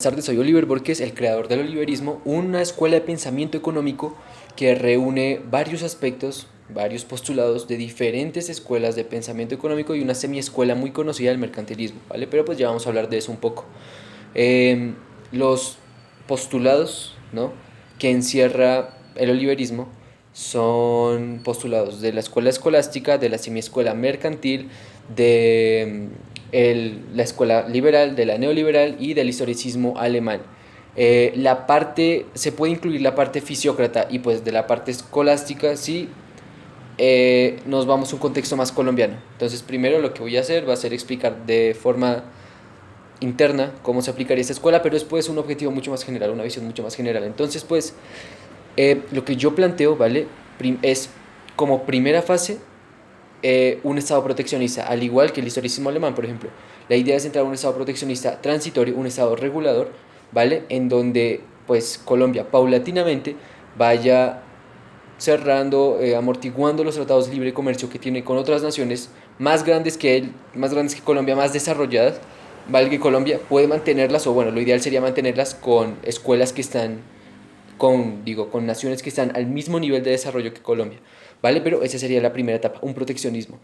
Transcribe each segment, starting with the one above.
Buenas tardes, soy Oliver Borges, el creador del oliverismo, una escuela de pensamiento económico que reúne varios aspectos, varios postulados de diferentes escuelas de pensamiento económico y una semiescuela muy conocida del mercantilismo, ¿vale? Pero pues ya vamos a hablar de eso un poco. Eh, los postulados, ¿no?, que encierra el oliverismo son postulados de la escuela escolástica, de la semiescuela mercantil, de la escuela liberal, de la neoliberal y del historicismo alemán. La parte, se puede incluir la parte fisiócrata y pues de la parte escolástica, sí, nos vamos a un contexto más colombiano. Entonces primero lo que voy a hacer va a ser explicar de forma interna cómo se aplicaría esta escuela, pero después un objetivo mucho más general, una visión mucho más general. Entonces pues lo que yo planteo, ¿vale? Es como primera fase un Estado proteccionista, al igual que el historicismo alemán, por ejemplo. La idea es entrar a un Estado proteccionista transitorio, un Estado regulador, ¿vale? En donde, pues, Colombia paulatinamente vaya cerrando, amortiguando los tratados de libre comercio que tiene con otras naciones más grandes que él, más grandes que Colombia, más desarrolladas, ¿vale? Que Colombia puede mantenerlas, o bueno, lo ideal sería mantenerlas con escuelas que están con naciones que están al mismo nivel de desarrollo que Colombia, ¿vale? Pero esa sería la primera etapa, un proteccionismo.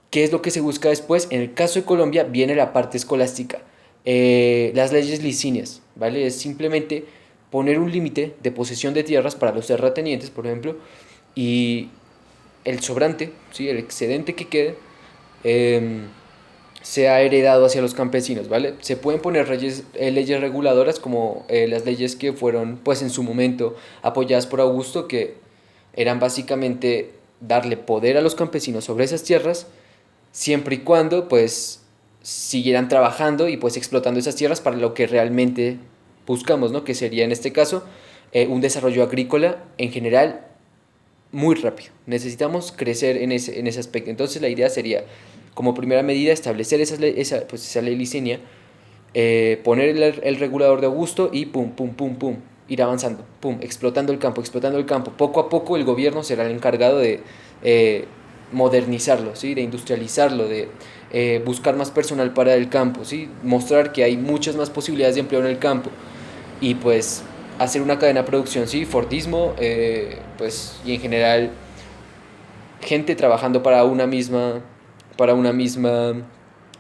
¿Qué es lo que se busca después? En el caso de Colombia viene la parte escolástica, las leyes licinias, ¿vale? Es simplemente poner un límite de posesión de tierras para los terratenientes, por ejemplo, y el sobrante, ¿sí?, el excedente que quede, eh, sea heredado hacia los campesinos, ¿vale? Se pueden poner leyes reguladoras como las leyes que fueron, pues en su momento, apoyadas por Augusto, que eran básicamente darle poder a los campesinos sobre esas tierras, siempre y cuando, pues, siguieran trabajando y, pues, explotando esas tierras para lo que realmente buscamos, ¿no? Que sería, en este caso, un desarrollo agrícola en general muy rápido. Necesitamos crecer en ese aspecto. Entonces la idea sería, como primera medida, establecer esa ley liceña, poner el regulador de Augusto y pum, pum, pum, pum, ir avanzando, pum, explotando el campo, explotando el campo. Poco a poco el gobierno será el encargado de modernizarlo, ¿sí?, de industrializarlo, de buscar más personal para el campo, ¿sí?, mostrar que hay muchas más posibilidades de empleo en el campo y pues hacer una cadena de producción, sí, Fordismo, pues, y en general gente trabajando para una misma,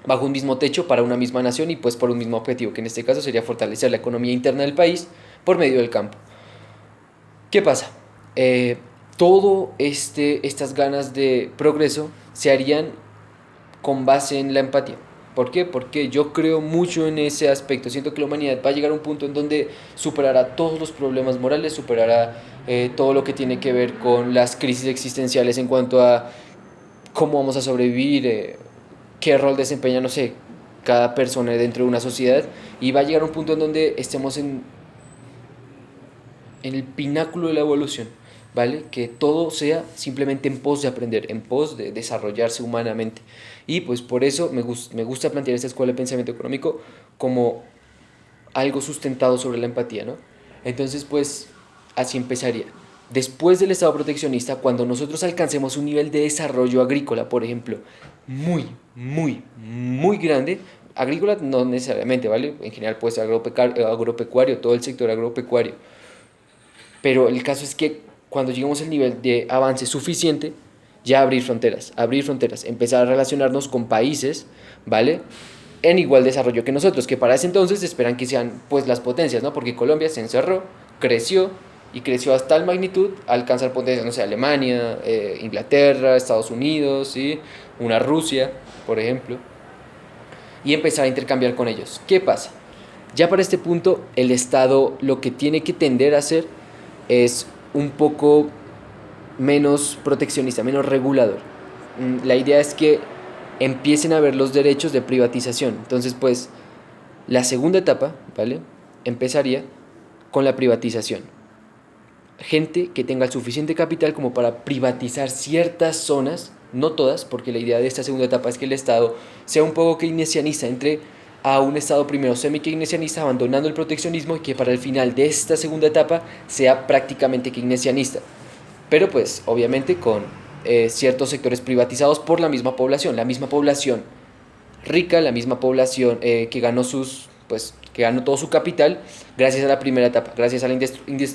bajo un mismo techo, para una misma nación y pues por un mismo objetivo, que en este caso sería fortalecer la economía interna del país por medio del campo. ¿Qué pasa? Eh, estas ganas de progreso se harían con base en la empatía. ¿Por qué? Porque yo creo mucho en ese aspecto. Siento que la humanidad va a llegar a un punto en donde superará todos los problemas morales, superará todo lo que tiene que ver con las crisis existenciales en cuanto a cómo vamos a sobrevivir, qué rol desempeña, no sé, cada persona dentro de una sociedad. Y va a llegar a un punto en donde estemos en el pináculo de la evolución, ¿vale? Que todo sea simplemente en pos de aprender, en pos de desarrollarse humanamente. Y pues por eso me gusta plantear esta escuela de pensamiento económico como algo sustentado sobre la empatía, ¿no? Entonces, pues así empezaría. Después del Estado proteccionista, cuando nosotros alcancemos un nivel de desarrollo agrícola, por ejemplo, muy, muy, muy grande, agrícola no necesariamente, ¿vale? En general puede ser agropecuario, todo el sector agropecuario, pero el caso es que cuando lleguemos al nivel de avance suficiente, ya abrir fronteras, empezar a relacionarnos con países, ¿vale?, en igual desarrollo que nosotros, que para ese entonces esperan que sean pues las potencias, ¿no? Porque Colombia se encerró, creció y creció hasta tal magnitud a alcanzar potencias, no sé, Alemania, Inglaterra, Estados Unidos, ¿sí?, una Rusia, por ejemplo, y empezar a intercambiar con ellos. ¿Qué pasa? Ya para este punto, el Estado lo que tiene que tender a hacer es un poco menos proteccionista, menos regulador. La idea es que empiecen a ver los derechos de privatización. Entonces, pues, la segunda etapa, ¿vale?, empezaría con la privatización. Gente que tenga el suficiente capital como para privatizar ciertas zonas, no todas, porque la idea de esta segunda etapa es que el Estado sea un poco keynesianista, entre a un Estado primero semi-keynesianista, abandonando el proteccionismo, y que para el final de esta segunda etapa sea prácticamente keynesianista. Pero pues obviamente con ciertos sectores privatizados por la misma población rica, la misma población que ganó sus, pues, que ganó todo su capital gracias a la primera etapa, gracias a la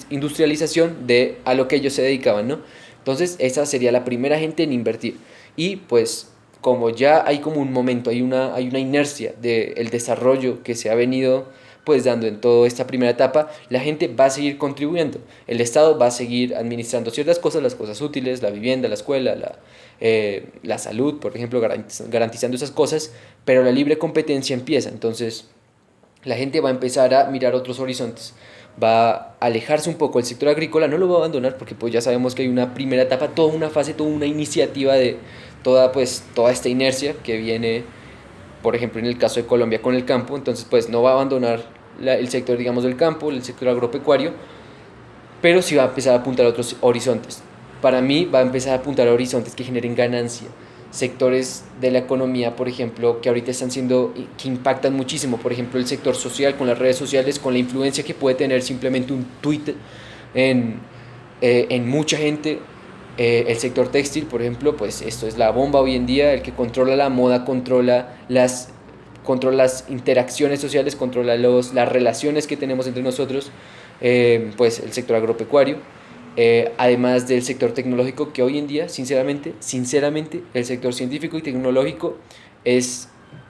industrialización de a lo que ellos se dedicaban, ¿no? Entonces esa sería la primera gente en invertir. Y pues como ya hay como un momento, hay una inercia del desarrollo que se ha venido pues dando en toda esta primera etapa, la gente va a seguir contribuyendo. El Estado va a seguir administrando ciertas cosas, las cosas útiles, la vivienda, la escuela, la salud, por ejemplo, garantizando esas cosas, pero la libre competencia empieza. Entonces la gente va a empezar a mirar otros horizontes, va a alejarse un poco del sector agrícola, no lo va a abandonar porque pues ya sabemos que hay una primera etapa, toda una fase, toda una iniciativa de toda esta inercia que viene, por ejemplo, en el caso de Colombia con el campo. Entonces pues no va a abandonar el sector, digamos, del campo, el sector agropecuario, pero sí va a empezar a apuntar a otros horizontes. Para mí va a empezar a apuntar a horizontes que generen ganancia, sectores de la economía, por ejemplo, que ahorita están siendo, que impactan muchísimo, por ejemplo, el sector social con las redes sociales, con la influencia que puede tener simplemente un tweet en, en mucha gente. El sector textil, por ejemplo, pues esto es la bomba hoy en día, el que controla la moda, controla las interacciones sociales, controla las relaciones que tenemos entre nosotros, pues el sector agropecuario, además del sector tecnológico, que hoy en día, sinceramente, el sector científico y tecnológico es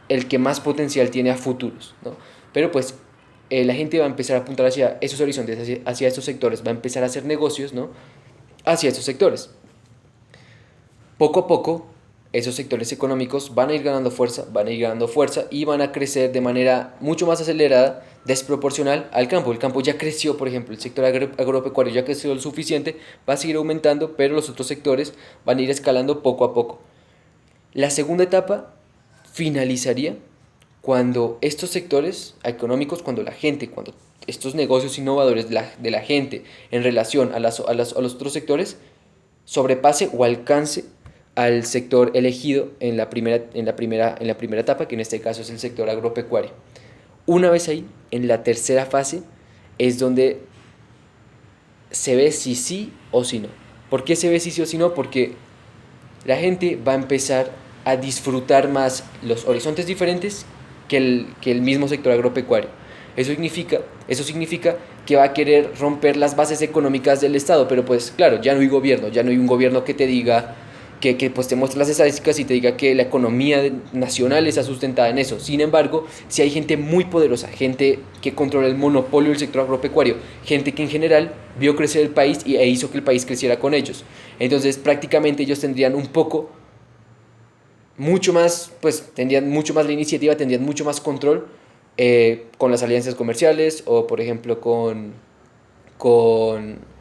el que más potencial tiene a futuros, ¿no? Pero pues la gente va a empezar a apuntar hacia esos horizontes, hacia esos sectores, va a empezar a hacer negocios, ¿no? Hacia esos sectores. Poco a poco, esos sectores económicos van a ir ganando fuerza y van a crecer de manera mucho más acelerada, desproporcional al campo. El campo ya creció, por ejemplo, el sector agropecuario ya creció lo suficiente, va a seguir aumentando, pero los otros sectores van a ir escalando poco a poco. La segunda etapa finalizaría cuando estos sectores económicos, cuando estos negocios innovadores de la gente en relación a los otros sectores sobrepase o alcance al sector elegido en la primera etapa, que en este caso es el sector agropecuario. Una vez ahí, en la tercera fase, es donde se ve si sí o si no. ¿Por qué se ve si sí o si no? Porque la gente va a empezar a disfrutar más los horizontes diferentes que el mismo sector agropecuario. Eso significa que va a querer romper las bases económicas del Estado, pero pues claro, ya no hay gobierno, ya no hay un gobierno que te diga, que pues te muestre las estadísticas y te diga que la economía nacional está sustentada en eso. Sin embargo, si hay gente muy poderosa, gente que controla el monopolio del sector agropecuario, gente que en general vio crecer el país e hizo que el país creciera con ellos. Entonces prácticamente ellos tendrían un poco mucho más, pues tendrían mucho más la iniciativa, tendrían mucho más control con las alianzas comerciales o por ejemplo con, con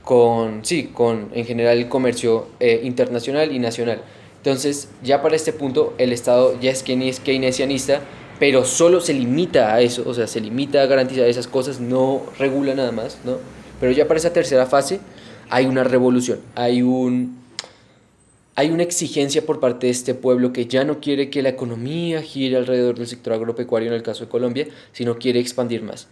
en general el comercio internacional y nacional. Entonces ya para este punto el Estado ya es keynesianista, pero solo se limita a eso, o sea, se limita a garantizar esas cosas, no regula nada más, ¿no? Pero ya para esa tercera fase hay una revolución, hay una exigencia por parte de este pueblo que ya no quiere que la economía gire alrededor del sector agropecuario en el caso de Colombia, sino quiere expandir más.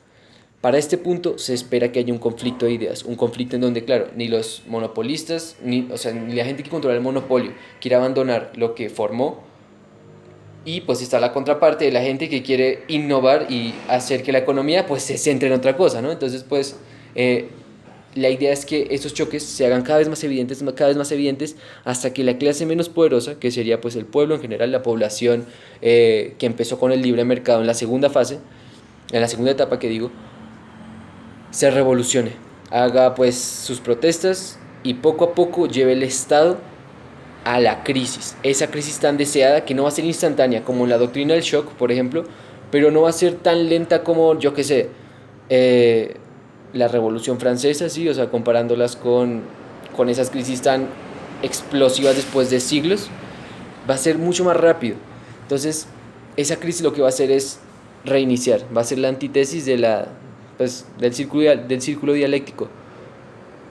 Para este punto se espera que haya un conflicto de ideas, un conflicto en donde, claro, ni los monopolistas, o sea, ni la gente que controla el monopolio quiere abandonar lo que formó, y pues está la contraparte de la gente que quiere innovar y hacer que la economía pues se centre en otra cosa, ¿no? Entonces pues la idea es que estos choques se hagan cada vez más evidentes, hasta que la clase menos poderosa, que sería pues el pueblo en general, la población que empezó con el libre mercado en la segunda fase, en la segunda etapa que digo, se revolucione, haga pues sus protestas y poco a poco lleve el Estado a la crisis, esa crisis tan deseada que no va a ser instantánea como la doctrina del shock, por ejemplo, pero no va a ser tan lenta como, yo qué sé, eh, la Revolución Francesa, sí, o sea, comparándolas con esas crisis tan explosivas después de siglos, va a ser mucho más rápido. Entonces, esa crisis lo que va a hacer es reiniciar, va a ser la antítesis pues, del círculo dialéctico.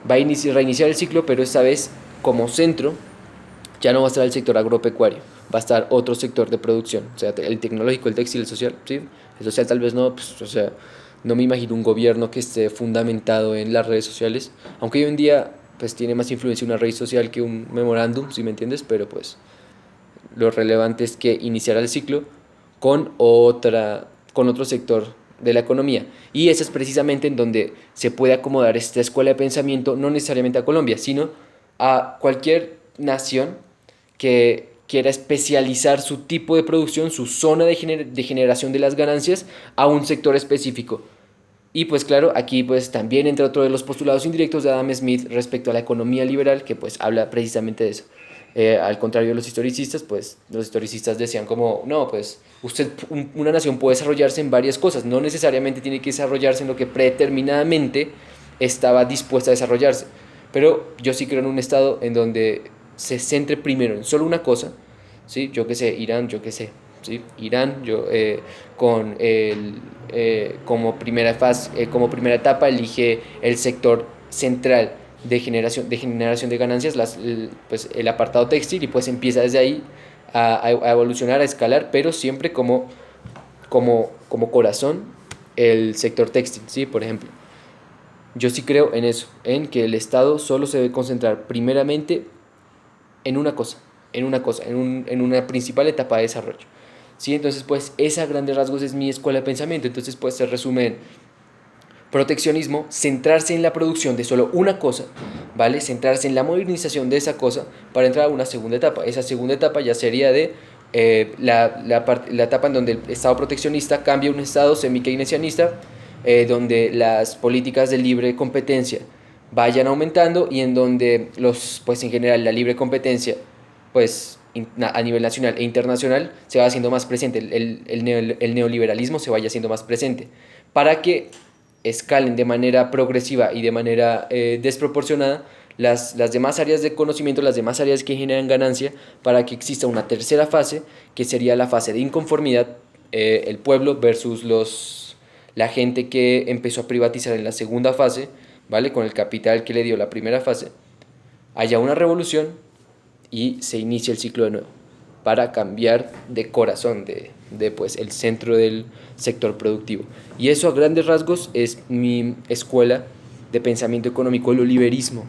Va a reiniciar el ciclo, pero esta vez como centro ya no va a estar el sector agropecuario, va a estar otro sector de producción, o sea, el tecnológico, el textil, el social, ¿sí? El social tal vez no, pues, o sea, no me imagino un gobierno que esté fundamentado en las redes sociales, aunque hoy en día pues tiene más influencia una red social que un memorándum, si me entiendes, pero pues lo relevante es que iniciará el ciclo con otro sector de la economía. Y esa es precisamente en donde se puede acomodar esta escuela de pensamiento, no necesariamente a Colombia, sino a cualquier nación que quiera especializar su tipo de producción, su zona de generación de las ganancias a un sector específico. Y pues claro, aquí pues también entra otro de los postulados indirectos de Adam Smith respecto a la economía liberal, que pues habla precisamente de eso. Al contrario de los historicistas, pues los historicistas decían como, no, pues una nación puede desarrollarse en varias cosas, no necesariamente tiene que desarrollarse en lo que predeterminadamente estaba dispuesta a desarrollarse. Pero yo sí creo en un estado en donde se centre primero en solo una cosa, ¿sí? Yo qué sé, Irán, yo qué sé, ¿sí? Irán, con como primera fase, como primera etapa elige el sector central de generación de ganancias, pues el apartado textil, y pues empieza desde ahí a evolucionar, a escalar, pero siempre como corazón el sector textil, ¿sí? Por ejemplo. Yo sí creo en eso, en que el Estado solo se debe concentrar primeramente en una cosa, en una principal etapa de desarrollo. ¿Sí? Entonces, pues, esa a grandes rasgos es mi escuela de pensamiento. Entonces, pues, se resume en proteccionismo, centrarse en la producción de solo una cosa, ¿vale? Centrarse en la modernización de esa cosa para entrar a una segunda etapa. Esa segunda etapa ya sería de la etapa en donde el Estado proteccionista cambia a un Estado semi-keynesianista, donde las políticas de libre competencia vayan aumentando y en donde pues en general la libre competencia pues a nivel nacional e internacional se va haciendo más presente, el neoliberalismo se vaya haciendo más presente, para que escalen de manera progresiva y de manera desproporcionada las demás áreas de conocimiento, las demás áreas que generan ganancia, para que exista una tercera fase, que sería la fase de inconformidad, el pueblo versus la gente que empezó a privatizar en la segunda fase, ¿vale? Con el capital que le dio la primera fase, haya una revolución y se inicia el ciclo de nuevo para cambiar de corazón, pues, el centro del sector productivo. Y eso a grandes rasgos es mi escuela de pensamiento económico, el oliverismo.